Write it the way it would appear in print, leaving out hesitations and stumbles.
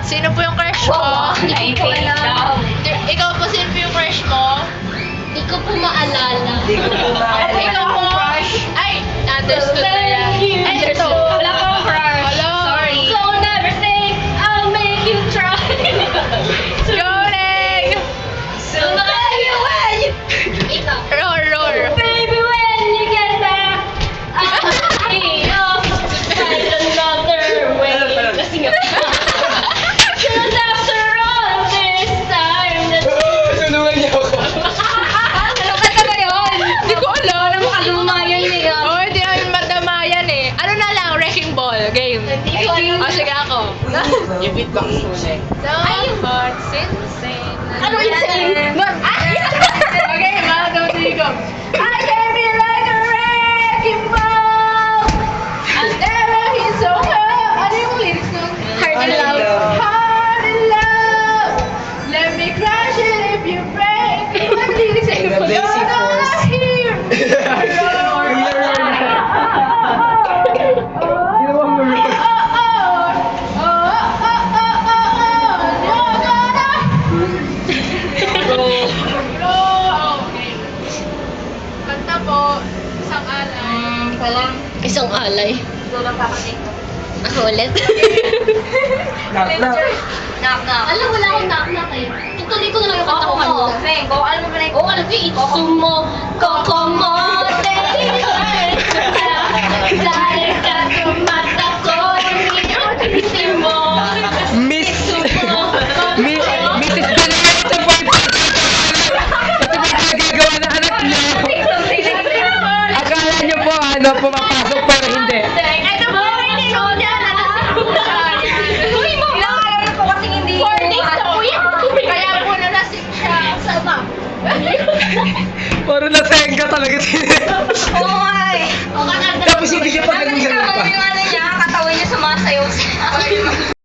Sino po yung crush mo? Hindi ko alam. Ikaw po, sino po yung crush mo? Hindi ko po maalala. Ikaw po. Ay, understood na yan. Understood. Wala akong crush. Hello. Sorry. So never say, I'll make you try. Go, Reg! So baby, when you... Ikaw. Roar. Baby, when you get back, I'll be off. Find another way. Kasi nga. 'Cause after all this time, Sunungan niyo ako. ano kanta ba yun? Hindi ko alam. Alam mo, kalumayan niya. Oh, hindi namin madamayan eh. Ano na lang, wrecking ball, game. Hindi ko alam. Oh, sige ako. Yung beatbox muna. So, hearts insane. Ano insane? Okay, mga go. I can be like a wrecking ball. I'll never hit so hard. Ano yung lyrics nun? Heart and love. Heart and love. Let me crush it if you break. Ano lyrics eh? The basic force. Ginawa mo yun. Kanta po, isang alay. Isang alay. Ako ulit. Knock, knock. Knock. Alam, wala akong knock eh. Tutuloy ko na lang yung kanta ko kanina. Oo, alam mo ba na yung... Oo, alam ko yung Itsumo, Kokomote. Dahil ka tumata ko, hindi mo. Miss... Itsumo, Mrs. Benedicta po ito. Ito ba gagawa ng anak niyo? Akala niyo po ano, pumapasok pero hindi. Ito po, hindi ko dyan. Uy, mo. Ilang po kasi hindi. 4 days na po yan. Kaya po nalasing siya sa map. Puro nasenga talaga sila. Oo nga eh.